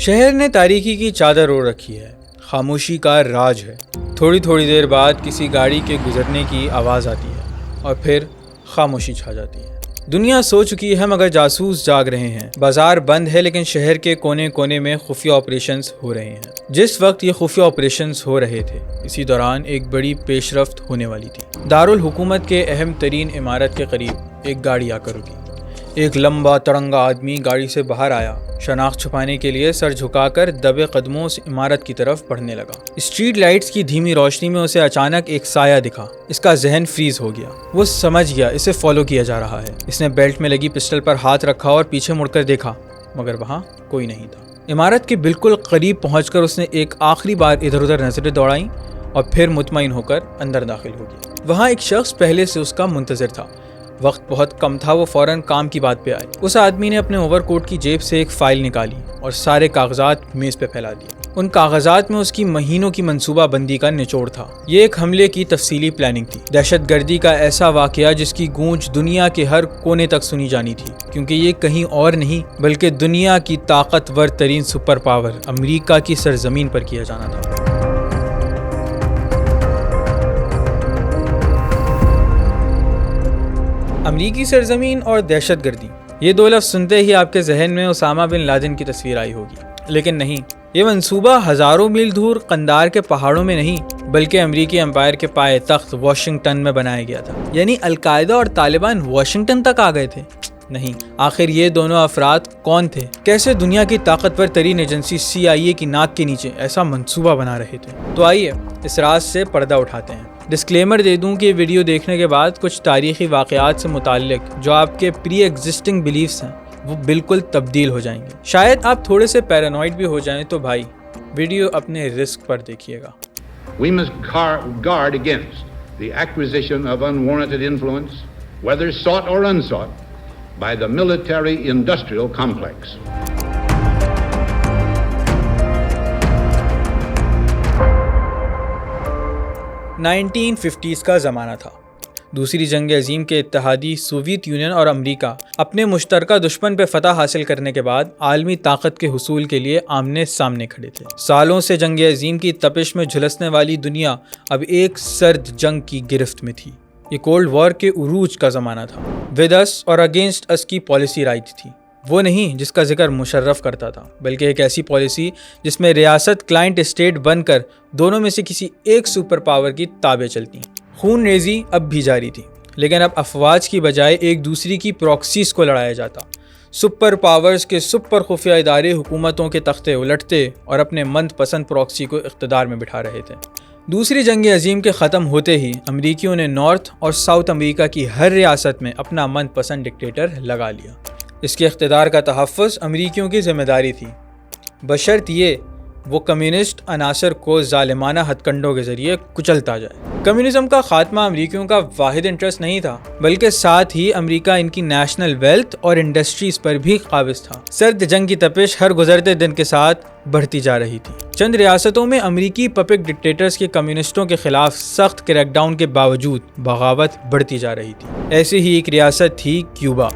شہر نے تاریکی کی چادر اوڑھ رکھی ہے، خاموشی کا راج ہے۔ تھوڑی تھوڑی دیر بعد کسی گاڑی کے گزرنے کی آواز آتی ہے اور پھر خاموشی چھا جاتی ہے۔ دنیا سو چکی ہے مگر جاسوس جاگ رہے ہیں۔ بازار بند ہے لیکن شہر کے کونے کونے میں خفیہ آپریشنز ہو رہے ہیں۔ جس وقت یہ خفیہ آپریشنز ہو رہے تھے اسی دوران ایک بڑی پیش رفت ہونے والی تھی۔ دارالحکومت کے اہم ترین عمارت کے قریب ایک گاڑی آ کر رکی۔ ایک لمبا تڑنگا آدمی گاڑی سے باہر آیا، شناخت چھپانے کے لیے سر جھکا کر دبے قدموں سے عمارت کی طرف بڑھنے لگا۔ اسٹریٹ لائٹس کی دھیمی روشنی میں اسے اچانک ایک سایہ دکھا۔ اس کا ذہن فریز ہو گیا۔ وہ سمجھ گیا اسے فالو کیا جا رہا ہے۔ اس نے بیلٹ میں لگی پسٹل پر ہاتھ رکھا اور پیچھے مڑ کر دیکھا مگر وہاں کوئی نہیں تھا۔ عمارت کے بالکل قریب پہنچ کر اس نے ایک آخری بار ادھر ادھر نظریں دوڑائیں اور پھر مطمئن ہو کر اندر داخل ہو گیا۔ وہاں ایک شخص پہلے سے اس کا منتظر تھا۔ وقت بہت کم تھا، وہ فوراً کام کی بات پہ آئے۔ اس آدمی نے اپنے اوور کوٹ کی جیب سے ایک فائل نکالی اور سارے کاغذات میز پہ پھیلا دیے۔ ان کاغذات میں اس کی مہینوں کی منصوبہ بندی کا نچوڑ تھا۔ یہ ایک حملے کی تفصیلی پلاننگ تھی، دہشت گردی کا ایسا واقعہ جس کی گونج دنیا کے ہر کونے تک سنی جانی تھی، کیونکہ یہ کہیں اور نہیں بلکہ دنیا کی طاقتور ترین سپر پاور امریکہ کی سرزمین پر کیا جانا تھا۔ امریکی سرزمین اور دہشت گردی، یہ دو لفظ سنتے ہی آپ کے ذہن میں اسامہ بن لادن کی تصویر آئی ہوگی، لیکن نہیں، یہ منصوبہ ہزاروں میل دور قندار کے پہاڑوں میں نہیں بلکہ امریکی امپائر کے پائے تخت واشنگٹن میں بنایا گیا تھا۔ یعنی القاعدہ اور طالبان واشنگٹن تک آ گئے تھے؟ نہیں، آخر یہ دونوں افراد کون تھے؟ کیسے دنیا کی طاقتور ترین ایجنسی CIA کی ناک کے نیچے ایسا منصوبہ بنا رہے تھے؟ تو آئیے اس راز سے پردہ اٹھاتے ہیں۔ ڈسکلیمر دے دوں کہ یہ ویڈیو دیکھنے کے بعد کچھ تاریخی واقعات سے متعلق جو آپ کے پری ایگزسٹنگ بلیفز ہیں وہ بالکل تبدیل ہو جائیں گے۔ شاید آپ تھوڑے سے پیرانوائڈ بھی ہو جائیں، تو بھائی ویڈیو اپنے رسک پر دیکھیے گا۔ We must guard against the acquisition of unwarranted influence, whether sought or unsought, by the military-industrial complex. 1950s کا زمانہ تھا۔ دوسری جنگ عظیم کے اتحادی سوویت یونین اور امریکہ اپنے مشترکہ دشمن پہ فتح حاصل کرنے کے بعد عالمی طاقت کے حصول کے لیے آمنے سامنے کھڑے تھے۔ سالوں سے جنگ عظیم کی تپش میں جھلسنے والی دنیا اب ایک سرد جنگ کی گرفت میں تھی۔ یہ کولڈ وار کے عروج کا زمانہ تھا۔ ود اس اور اگینسٹ اس کی پالیسی رائج تھی، وہ نہیں جس کا ذکر مشرف کرتا تھا، بلکہ ایک ایسی پالیسی جس میں ریاست کلائنٹ اسٹیٹ بن کر دونوں میں سے کسی ایک سپر پاور کی تابع چلتی ہیں۔ خون ریزی اب بھی جاری تھی، لیکن اب افواج کی بجائے ایک دوسری کی پراکسیز کو لڑایا جاتا۔ سپر پاورز کے سپر خفیہ ادارے حکومتوں کے تختے الٹتے اور اپنے من پسند پراکسی کو اقتدار میں بٹھا رہے تھے۔ دوسری جنگ عظیم کے ختم ہوتے ہی امریکیوں نے نارتھ اور ساؤتھ امریکہ کی ہر ریاست میں اپنا من پسند ڈکٹیٹر لگا لیا۔ اس کے اقتدار کا تحفظ امریکیوں کی ذمہ داری تھی، بشرط یہ وہ کمیونسٹ عناصر کو ظالمانہ ہتھ کنڈوں کے ذریعے کچلتا جائے۔ کمیونزم کا خاتمہ امریکیوں کا واحد انٹرسٹ نہیں تھا، بلکہ ساتھ ہی امریکہ ان کی نیشنل ویلتھ اور انڈسٹریز پر بھی قابض تھا۔ سرد جنگ کی تپش ہر گزرتے دن کے ساتھ بڑھتی جا رہی تھی۔ چند ریاستوں میں امریکی پپٹ ڈکٹیٹرز کے کمیونسٹوں کے خلاف سخت کریک ڈاؤن کے باوجود بغاوت بڑھتی جا رہی تھی۔ ایسی ہی ایک ریاست تھی کیوبا۔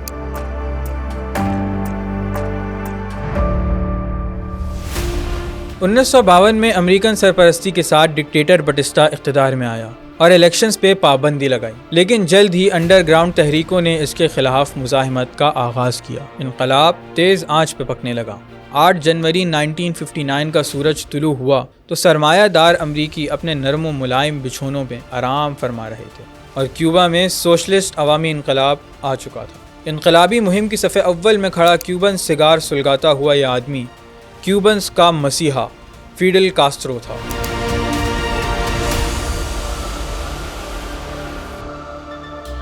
1952 میں امریکن سرپرستی کے ساتھ ڈکٹیٹر بٹسٹا اقتدار میں آیا اور الیکشنز پہ پابندی لگائی، لیکن جلد ہی انڈر گراؤنڈ تحریکوں نے اس کے خلاف مزاحمت کا آغاز کیا۔ انقلاب تیز آنچ پہ پکنے لگا۔ 8 جنوری 1959 کا سورج طلوع ہوا تو سرمایہ دار امریکی اپنے نرم و ملائم بچھونوں پہ آرام فرما رہے تھے اور کیوبا میں سوشلسٹ عوامی انقلاب آ چکا تھا۔ انقلابی مہم کی صف اول میں کھڑا کیوبن سگار سلگاتا ہوا یہ آدمی کیوبنز کا مسیحا فیڈل کاسٹرو تھا۔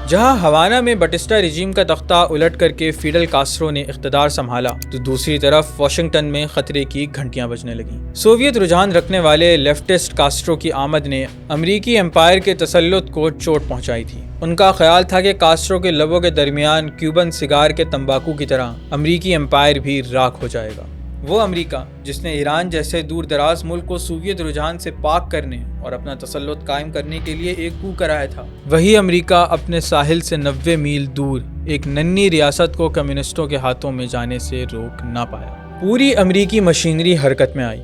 جہاں ہوانہ میں بٹسٹا رجیم کا تختہ الٹ کر کے فیڈل کاسٹرو نے اقتدار سنبھالا، تو دوسری طرف واشنگٹن میں خطرے کی گھنٹیاں بجنے لگیں۔ سوویت رجحان رکھنے والے لیفٹسٹ کاسٹرو کی آمد نے امریکی امپائر کے تسلط کو چوٹ پہنچائی تھی۔ ان کا خیال تھا کہ کاسٹرو کے لبوں کے درمیان کیوبن سگار کے تمباکو کی طرح امریکی امپائر بھی راکھ ہو جائے گا۔ وہ امریکہ جس نے ایران جیسے دور دراز ملک کو سوویت رجحان سے پاک کرنے اور اپنا تسلط قائم کرنے کے لیے ایک کو کرایا تھا، وہی امریکہ اپنے ساحل سے 90 میل دور ایک ننھی ریاست کو کمیونسٹوں کے ہاتھوں میں جانے سے روک نہ پایا۔ پوری امریکی مشینری حرکت میں آئی،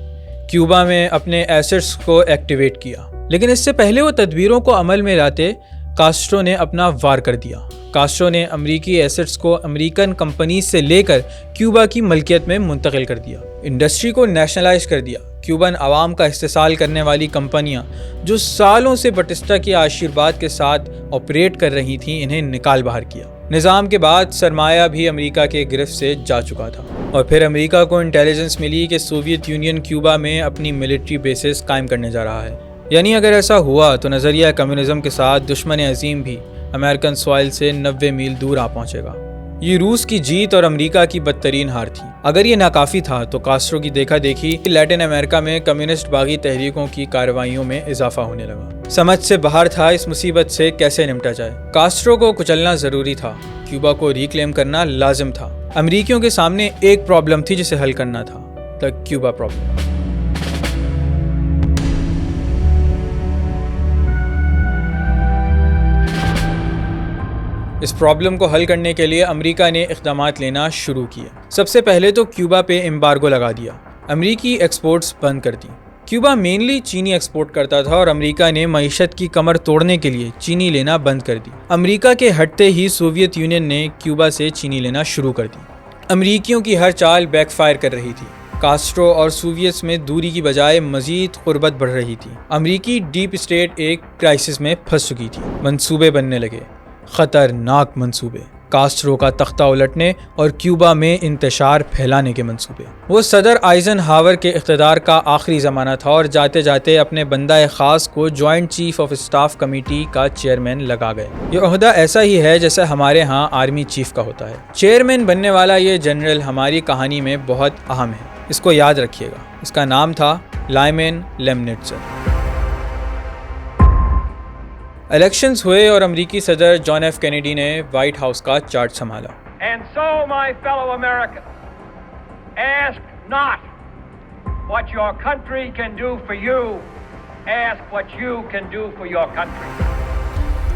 کیوبا میں اپنے ایسٹس کو ایکٹیویٹ کیا، لیکن اس سے پہلے وہ تدبیروں کو عمل میں لاتے کاسٹرو نے اپنا وار کر دیا۔ کاسٹرو نے امریکی ایسٹس کو امریکن کمپنیز سے لے کر کیوبا کی ملکیت میں منتقل کر دیا، انڈسٹری کو نیشنلائز کر دیا۔ کیوبن عوام کا استحصال کرنے والی کمپنیاں جو سالوں سے بٹسٹا کے آشیرواد کے ساتھ آپریٹ کر رہی تھیں، انہیں نکال باہر کیا۔ نظام کے بعد سرمایہ بھی امریکہ کے گرفت سے جا چکا تھا، اور پھر امریکہ کو انٹیلیجنس ملی کہ سوویت یونین کیوبا میں اپنی ملٹری بیسز قائم کرنے جا رہا ہے۔ یعنی اگر ایسا ہوا تو نظریہ کمیونزم کے ساتھ دشمن عظیم بھی امریکن سوائل سے 90 میل دور آ پہنچے گا۔ یہ روس کی جیت اور امریکہ کی بدترین ہار تھی۔ اگر یہ ناکافی تھا تو کاسٹرو کی دیکھا دیکھی لیٹن امریکہ میں کمیونسٹ باغی تحریکوں کی کارروائیوں میں اضافہ ہونے لگا۔ سمجھ سے باہر تھا اس مصیبت سے کیسے نمٹا جائے۔ کاسٹرو کو کچلنا ضروری تھا، کیوبا کو ریکلیم کرنا لازم تھا۔ امریکیوں کے سامنے ایک پرابلم تھی جسے حل کرنا تھا، دا کیوبا پرابلم۔ اس پرابلم کو حل کرنے کے لیے امریکہ نے اقدامات لینا شروع کیے۔ سب سے پہلے تو کیوبا پہ ایمبارگو لگا دیا، امریکی ایکسپورٹس بند کر دی۔ کیوبا مینلی چینی ایکسپورٹ کرتا تھا اور امریکہ نے معیشت کی کمر توڑنے کے لیے چینی لینا بند کر دی۔ امریکہ کے ہٹتے ہی سوویت یونین نے کیوبا سے چینی لینا شروع کر دی۔ امریکیوں کی ہر چال بیک فائر کر رہی تھی۔ کاسٹرو اور سوویتس میں دوری کی بجائے مزید قربت بڑھ رہی تھی۔ امریکی ڈیپ اسٹیٹ ایک کرائسس میں پھنس چکی تھی۔ منصوبے بننے لگے، خطرناک منصوبے، کاسٹرو کا تختہ الٹنے اور کیوبا میں انتشار پھیلانے کے منصوبے۔ وہ صدر آئزن ہاور کے اقتدار کا آخری زمانہ تھا اور جاتے جاتے اپنے بندہ خاص کو joint chief of staff committee کا چیئرمین لگا گئے۔ یہ عہدہ ایسا ہی ہے جیسے ہمارے ہاں آرمی چیف کا ہوتا ہے۔ چیئرمین بننے والا یہ جنرل ہماری کہانی میں بہت اہم ہے، اس کو یاد رکھیے گا۔ اس کا نام تھا لائمن لیمنٹزر۔ الیکشنز ہوئے اور امریکی صدر جان ایف کینیڈی نے وائٹ ہاؤس کا چارج سنبھالا۔ And so, my fellow Americans, ask not what your country can do for you, ask what you can do for your country.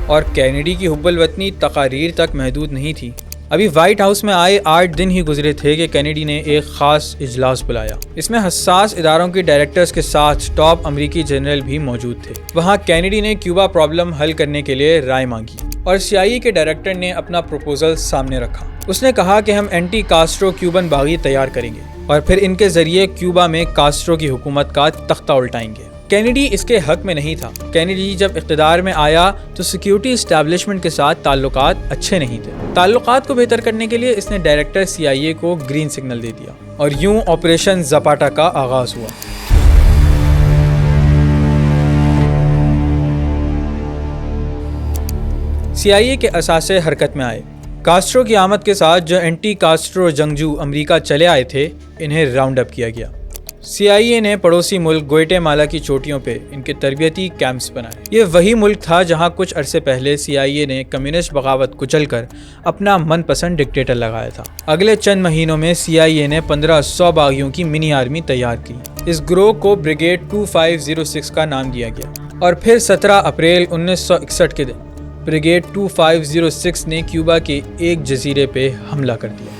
اور کینیڈی کی حب الوطنی تقاریر تک محدود نہیں تھی۔ ابھی وائٹ ہاؤس میں آئے 8 دن ہی گزرے تھے کہ کینیڈی نے ایک خاص اجلاس بلایا۔ اس میں حساس اداروں کے ڈائریکٹرز کے ساتھ ٹاپ امریکی جنرل بھی موجود تھے۔ وہاں کینیڈی نے کیوبا پرابلم حل کرنے کے لیے رائے مانگی اور CIA کے ڈائریکٹر نے اپنا پروپوزل سامنے رکھا۔ اس نے کہا کہ ہم اینٹی کاسٹرو کیوبن باغی تیار کریں گے اور پھر ان کے ذریعے کیوبا میں کاسٹرو کی حکومت کا تختہ الٹائیں گے۔ کینیڈی اس کے حق میں نہیں تھا۔ کینیڈی جب اقتدار میں آیا تو سیکیورٹی اسٹیبلشمنٹ کے ساتھ تعلقات اچھے نہیں تھے۔ تعلقات کو بہتر کرنے کے لیے اس نے ڈائریکٹر CIA کو گرین سگنل دے دیا اور یوں آپریشن زپاٹا کا آغاز ہوا۔ CIA کے اثاثے حرکت میں آئے۔ کاسٹرو کی آمد کے ساتھ جو اینٹی کاسٹرو جنگجو امریکہ چلے آئے تھے انہیں راؤنڈ اپ کیا گیا۔ CIA نے پڑوسی ملک گوئٹے مالا کی چوٹیوں پہ ان کے تربیتی کیمپس بنائے۔ یہ وہی ملک تھا جہاں کچھ عرصے پہلے CIA نے کمیونسٹ بغاوت کچل کر اپنا من پسند ڈکٹیٹر لگایا تھا۔ اگلے چند مہینوں میں CIA نے 1500 باغیوں کی منی آرمی تیار کی۔ اس گروہ کو بریگیڈ 2506 کا نام دیا گیا اور پھر 17 اپریل 1961 کے دن بریگیڈ 2506 نے کیوبا کے ایک جزیرے پہ حملہ کر دیا۔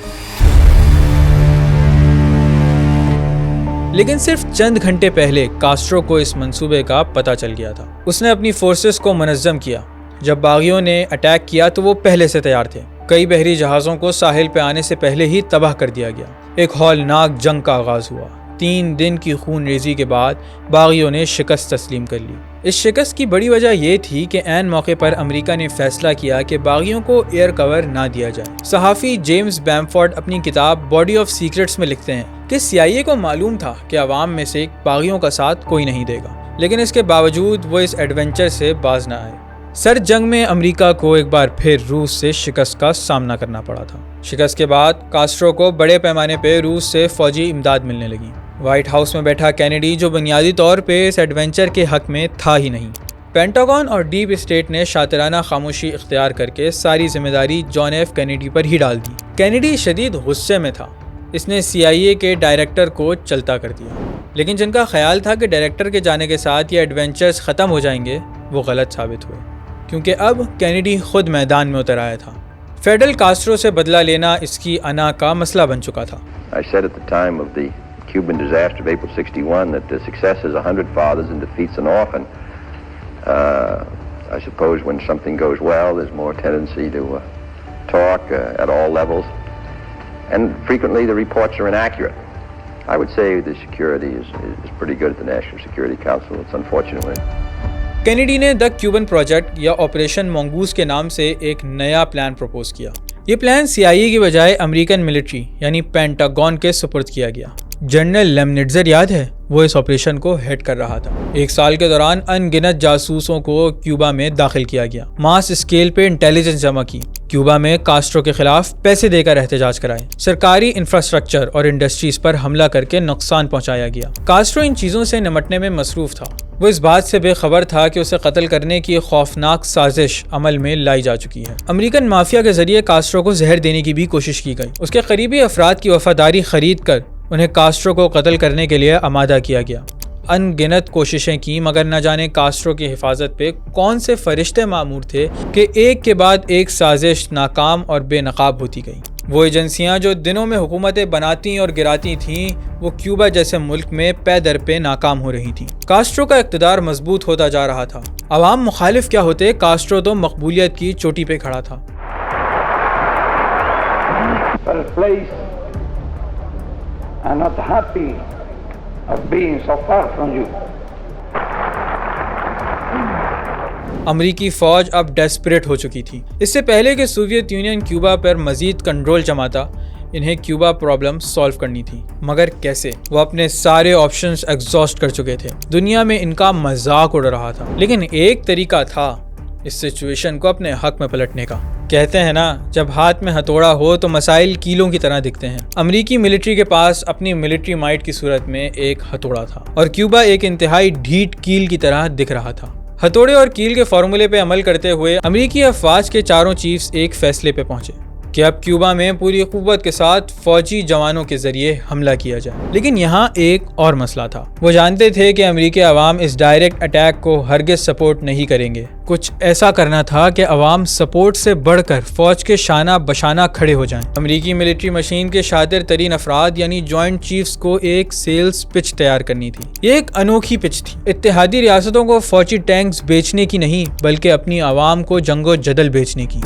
لیکن صرف چند گھنٹے پہلے کاسٹرو کو اس منصوبے کا پتہ چل گیا تھا۔ اس نے اپنی فورسز کو منظم کیا۔ جب باغیوں نے اٹیک کیا تو وہ پہلے سے تیار تھے۔ کئی بحری جہازوں کو ساحل پہ آنے سے پہلے ہی تباہ کر دیا گیا۔ ایک ہولناک جنگ کا آغاز ہوا۔ 3 دن کی خون ریزی کے بعد باغیوں نے شکست تسلیم کر لی۔ اس شکست کی بڑی وجہ یہ تھی کہ عین موقع پر امریکہ نے فیصلہ کیا کہ باغیوں کو ایئر کور نہ دیا جائے۔ صحافی جیمز بیمفورڈ اپنی کتاب باڈی آف سیکرٹس میں لکھتے ہیں کہ CIA کو معلوم تھا کہ عوام میں سے باغیوں کا ساتھ کوئی نہیں دے گا، لیکن اس کے باوجود وہ اس ایڈونچر سے باز نہ آئے۔ سرد جنگ میں امریکہ کو ایک بار پھر روس سے شکست کا سامنا کرنا پڑا تھا۔ شکست کے بعد کاسٹرو کو بڑے پیمانے پہ روس سے فوجی امداد ملنے لگی۔ وائٹ ہاؤس میں بیٹھا کینیڈی جو بنیادی طور پہ اس ایڈونچر کے حق میں تھا ہی نہیں۔ پینٹاگون اور ڈیپ اسٹیٹ نے شاطرانہ خاموشی اختیار کر کے ساری ذمہ داری جان ایف کینیڈی پر ہی ڈال دی۔ کینیڈی شدید غصے میں تھا۔ اس نے CIA کے ڈائریکٹر کو چلتا کر دیا، لیکن جن کا خیال تھا کہ ڈائریکٹر کے جانے کے ساتھ یہ ایڈونچرز ختم ہو جائیں گے وہ غلط ثابت ہوئے، کیونکہ اب کینیڈی خود میدان میں اتر آیا تھا۔ فیڈل کاسٹرو سے بدلہ لینا اس کی انا کا مسئلہ بن چکا تھا. I said at the time of the Cuban disaster of April 61 that the success is 100 fathers and defeats an orphan. I suppose when something goes well, there's more tendency to talk at all levels, and frequently the reports are inaccurate. I would say the security is pretty good at the National Security Council. It's unfortunate. Kennedy نے دا Cuban project یا operation مونگوز کے نام سے ایک نیا plan propose کیا. یہ plan CIA کی بجائے امریکن ملٹری یعنی پینٹاگون کے سپرد کیا گیا. جنرل لیمنٹزر یاد ہے، وہ اس آپریشن کو ہیڈ کر رہا تھا. 1 سال کے دوران ان گنت جاسوسوں کو کیوبا میں داخل کیا گیا. ماس اسکیل پہ انٹیلیجنس جمع کی. کیوبا میں کاسٹرو کے خلاف پیسے دے کر احتجاج کرائے. سرکاری انفراسٹرکچر اور انڈسٹریز پر حملہ کر کے نقصان پہنچایا گیا. کاسٹرو ان چیزوں سے نمٹنے میں مصروف تھا. وہ اس بات سے بے خبر تھا کہ اسے قتل کرنے کی خوفناک سازش عمل میں لائی جا چکی ہے. امریکن مافیا کے ذریعے کاسٹرو کو زہر دینے کی بھی کوشش کی گئی. اس کے قریبی افراد کی وفاداری خرید کر انہیں کاسٹرو کو قتل کرنے کے لیے آمادہ کیا گیا. ان گنت کوششیں کی مگر نہ جانے کاسٹرو کی حفاظت پہ کون سے فرشتے مامور تھے کہ ایک کے بعد ایک سازش ناکام اور بے نقاب ہوتی گئی. وہ ایجنسیاں جو دنوں میں حکومتیں بناتی اور گراتی تھیں وہ کیوبا جیسے ملک میں پے در پہ ناکام ہو رہی تھیں. کاسٹرو کا اقتدار مضبوط ہوتا جا رہا تھا. عوام مخالف کیا ہوتے، کاسٹرو تو مقبولیت کی چوٹی پہ کھڑا تھا. I'm not happy of being so far from you. امریکی فوج اب ڈیسپریٹ ہو چکی تھی. اس سے پہلے کہ سوویت یونین کیوبا پر مزید کنٹرول جماتا، انہیں کیوبا پرابلم سالو کرنی تھی. مگر کیسے؟ وہ اپنے سارے آپشنز ایگزاسٹ کر چکے تھے. دنیا میں ان کا مذاق اڑ رہا تھا. لیکن ایک طریقہ تھا اس سچویشن کو اپنے حق میں پلٹنے کا. کہتے ہیں نا، جب ہاتھ میں ہتھوڑا ہو تو مسائل کیلوں کی طرح دکھتے ہیں. امریکی ملٹری کے پاس اپنی ملٹری مائٹ کی صورت میں ایک ہتھوڑا تھا اور کیوبا ایک انتہائی ڈھیٹ کیل کی طرح دکھ رہا تھا. ہتھوڑے اور کیل کے فارمولے پہ عمل کرتے ہوئے امریکی افواج کے چاروں چیفز ایک فیصلے پہ پہنچے کہ اب کیوبا میں پوری قوت کے ساتھ فوجی جوانوں کے ذریعے حملہ کیا جائے. لیکن یہاں ایک اور مسئلہ تھا. وہ جانتے تھے کہ امریکی عوام اس ڈائریکٹ اٹیک کو ہرگز سپورٹ نہیں کریں گے. کچھ ایسا کرنا تھا کہ عوام سپورٹ سے بڑھ کر فوج کے شانہ بشانہ کھڑے ہو جائیں. امریکی ملٹری مشین کے شاطر ترین افراد یعنی جوائنٹ چیفز کو ایک سیلز پچ تیار کرنی تھی. یہ ایک انوکھی پچ تھی. اتحادی ریاستوں کو فوجی ٹینکس بیچنے کی نہیں بلکہ اپنی عوام کو جنگ و جدل بیچنے کی.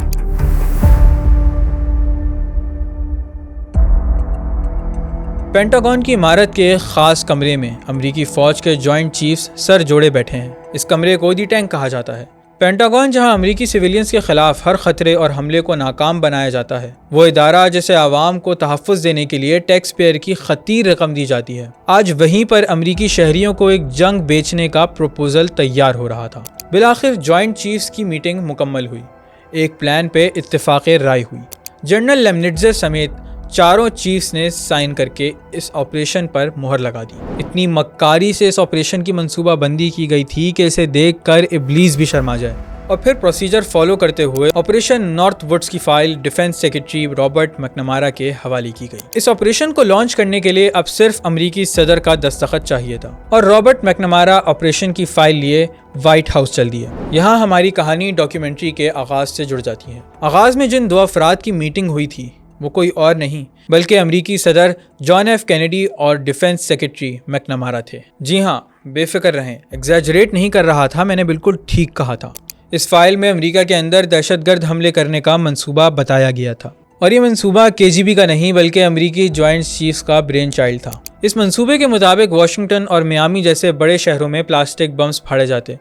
پینٹاگون کی عمارت کے ایک خاص کمرے میں امریکی فوج کے جوائنٹ چیفز سر جوڑے بیٹھے ہیں. اس کمرے کو دی ٹینک کہا جاتا ہے. پینٹاگون جہاں امریکی سویلینز کے خلاف ہر خطرے اور حملے کو ناکام بنایا جاتا ہے، وہ ادارہ جسے عوام کو تحفظ دینے کے لیے ٹیکس پیئر کی خطیر رقم دی جاتی ہے، آج وہیں پر امریکی شہریوں کو ایک جنگ بیچنے کا پروپوزل تیار ہو رہا تھا. بالآخر جوائنٹ چیفز کی میٹنگ مکمل ہوئی. ایک پلان پہ اتفاق رائے ہوئی. جنرل لیمنٹزر سمیت چاروں چیفز نے سائن کر کے اس آپریشن پر مہر لگا دی. اتنی مکاری سے اس آپریشن کی منصوبہ بندی کی گئی تھی کہ اسے دیکھ کر ابلیس بھی شرما جائے. اور پھر پروسیجر فالو کرتے ہوئے آپریشن نارتھ وڈز کی فائل ڈیفنس سیکرٹری رابرٹ میکنامارا کے حوالے کی گئی. اس آپریشن کو لانچ کرنے کے لیے اب صرف امریکی صدر کا دستخط چاہیے تھا اور رابرٹ میکنامارا آپریشن کی فائل لیے وائٹ ہاؤس چل دیے. یہاں ہماری کہانی ڈاکیومنٹری کے آغاز سے جڑ جاتی ہے. آغاز میں جن 2 افراد کی میٹنگ ہوئی تھی وہ کوئی اور نہیں بلکہ امریکی صدر جان ایف کینیڈی اور ڈیفنس سیکرٹری میکنامارا تھے. جی ہاں، بے فکر رہیں، ایگزیجریٹ نہیں کر رہا تھا، میں نے بالکل ٹھیک کہا تھا. اس فائل میں امریکہ کے اندر دہشت گرد حملے کرنے کا منصوبہ بتایا گیا تھا اور یہ منصوبہ KGB کا نہیں بلکہ امریکی جوائنٹ چیفز کا برین چائلڈ تھا. اس منصوبے کے مطابق واشنگٹن اور میامی جیسے بڑے شہروں میں پلاسٹک بمز پھاڑے جاتے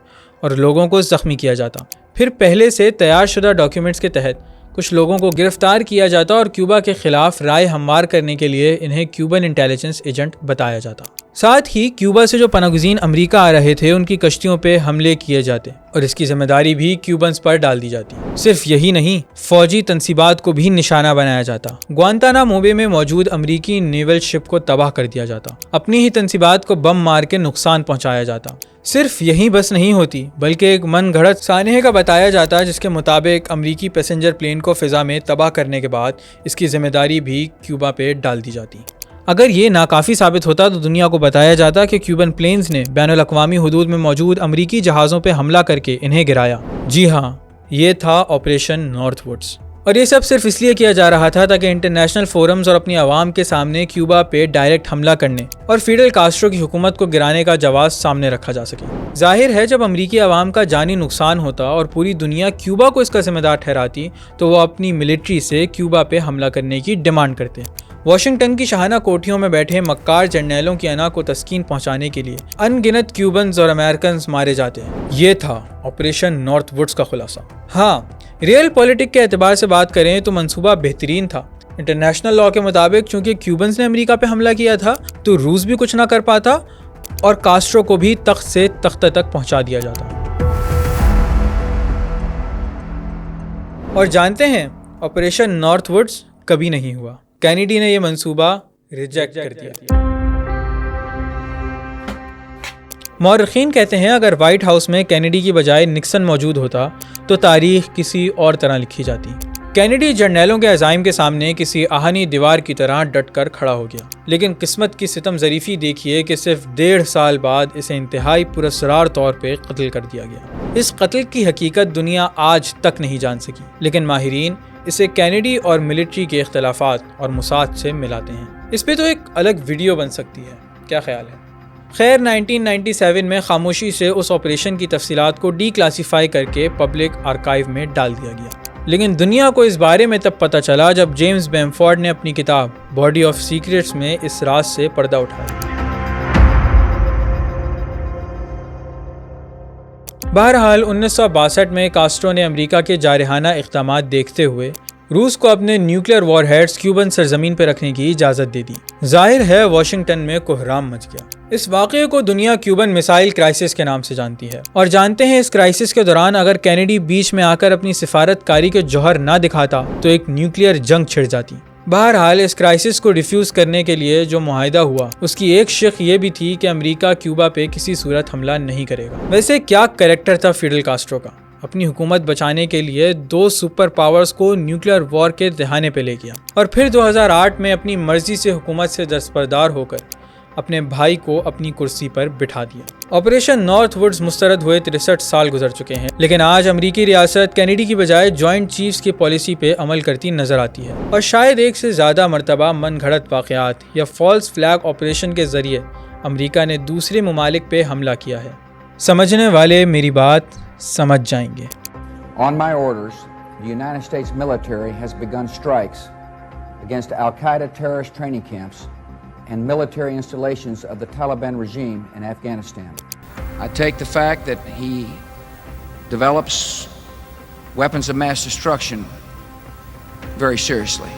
اور لوگوں کو زخمی کیا جاتا. پھر پہلے سے تیار شدہ ڈاکیومنٹس کے تحت کچھ لوگوں کو گرفتار کیا جاتا اور کیوبا کے خلاف رائے ہموار کرنے کے لیے انہیں کیوبن انٹیلیجنس ایجنٹ بتایا جاتا. ساتھ ہی کیوبا سے جو پناہ گزین امریکہ آ رہے تھے ان کی کشتیوں پہ حملے کیے جاتے اور اس کی ذمہ داری بھی کیوبنز پر ڈال دی جاتی. صرف یہی نہیں، فوجی تنصیبات کو بھی نشانہ بنایا جاتا. گوانتانامو بے میں موجود امریکی نیول شپ کو تباہ کر دیا جاتا. اپنی ہی تنصیبات کو بم مار کے نقصان پہنچایا جاتا. صرف یہی بس نہیں ہوتی بلکہ ایک من گھڑت سانحے کا بتایا جاتا جس کے مطابق امریکی پیسنجر پلین کو فضا میں تباہ کرنے کے بعد اس کی ذمہ داری بھی کیوبا پہ ڈال دی جاتی. اگر یہ ناکافی ثابت ہوتا تو دنیا کو بتایا جاتا کہ کیوبن پلینز نے بین الاقوامی حدود میں موجود امریکی جہازوں پہ حملہ کر کے انہیں گرایا. جی ہاں، یہ تھا آپریشن نارتھ وڈز. اور یہ سب صرف اس لیے کیا جا رہا تھا تاکہ انٹرنیشنل فورمز اور اپنی عوام کے سامنے کیوبا پہ ڈائریکٹ حملہ کرنے اور فیڈل کاسٹرو کی حکومت کو گرانے کا جواز سامنے رکھا جا سکے۔ ظاہر ہے جب امریکی عوام کا جانی نقصان ہوتا اور پوری دنیا کیوبا کو اس کا ذمہ دار ٹھہراتی تو وہ اپنی ملٹری سے کیوبا پہ حملہ کرنے کی ڈیمانڈ کرتے۔ واشنگٹن کی شاہانہ کوٹھیوں میں بیٹھے مکار جرنیلوں کی انا کو تسکین پہنچانے کے لیے ان گنت کیوبنز اور امریکنز مارے جاتے ہیں۔ یہ تھا آپریشن نارتھ ووڈز کا خلاصہ۔ ہاں، ریئل پولیٹک کے اعتبار سے بات کریں تو منصوبہ بہترین تھا۔ انٹرنیشنل لاء کے مطابق چونکہ کیوبنز نے امریکہ پہ حملہ کیا تھا تو روس بھی کچھ نہ کر پاتا اور کاسٹرو کو بھی تخت سے تختہ تک پہنچا دیا جاتا۔ اور جانتے ہیں آپریشن نارتھ ووڈز کبھی نہیں ہوا۔ کینیڈی نے یہ منصوبہ ریجیکٹ کر دیا۔ مورخین کہتے ہیں اگر وائٹ ہاؤس میں کینیڈی کی بجائے نکسن موجود ہوتا تو تاریخ کسی اور طرح لکھی جاتی۔ کینیڈی جرنیلوں کے عزائم کے سامنے کسی آہنی دیوار کی طرح ڈٹ کر کھڑا ہو گیا، لیکن قسمت کی ستم ظریفی دیکھیے کہ صرف 1.5 سال بعد اسے انتہائی پراسرار طور پہ قتل کر دیا گیا۔ اس قتل کی حقیقت دنیا آج تک نہیں جان سکی، لیکن ماہرین اسے کینیڈی اور ملٹری کے اختلافات اور موساد سے ملاتے ہیں۔ اس پہ تو ایک الگ ویڈیو بن سکتی ہے، کیا خیال ہے؟ خیر 1997 میں خاموشی سے اس آپریشن کی تفصیلات کو ڈی کلاسیفائی کر کے پبلک آرکائیو میں ڈال دیا گیا، لیکن دنیا کو اس بارے میں تب پتہ چلا جب جیمز بیمفورڈ نے اپنی کتاب باڈی آف سیکریٹس میں اس راز سے پردہ اٹھایا۔ بہرحال 1962 میں کاسٹرو نے امریکہ کے جارحانہ اقدامات دیکھتے ہوئے روس کو اپنے نیوکلیئر وار ہیڈز کیوبن سرزمین پہ رکھنے کی اجازت دے دی۔ ظاہر ہے واشنگٹن میں کوہرام مچ گیا۔ اس واقعے کو دنیا کیوبن میسائل کرائسس کے نام سے جانتی ہے، اور جانتے ہیں اس کرائسس کے دوران اگر کینیڈی بیچ میں آ کر اپنی سفارت کاری کے جوہر نہ دکھاتا تو ایک نیوکلیئر جنگ چھڑ جاتی۔ بہرحال اس کرائسس کو ڈیفیوز کرنے کے لیے جو معاہدہ ہوا اس کی ایک شق یہ بھی تھی کہ امریکہ کیوبا پہ کسی صورت حملہ نہیں کرے گا۔ ویسے کیا کریکٹر تھا فیڈل کاسٹرو کا، اپنی حکومت بچانے کے لیے 2 سپر پاورز کو نیوکلیئر وار کے دہانے پہ لے گیا اور پھر 2008 میں اپنی مرضی سے حکومت سے دستبردار ہو کر اپنے بھائی کو اپنی کرسی پر بٹھا دیا۔ آپریشن نارتھ ووڈز مسترد ہوئے 63 سال گزر چکے ہیں، لیکن آج امریکی ریاست کینیڈی کی بجائے جوائنٹ چیفز کی پالیسی پہ عمل کرتی نظر آتی ہے، اور شاید ایک سے زیادہ مرتبہ من گھڑت واقعات یا فالس فلیگ آپریشن کے ذریعے امریکہ نے دوسرے ممالک پہ حملہ کیا ہے۔ سمجھنے والے میری بات سمجھ جائیں گے۔ On my orders, the United States military has begun strikes against Al-Qaeda terrorist training camps and military installations of the Taliban regime in Afghanistan. I take the fact that he develops weapons of mass destruction very seriously.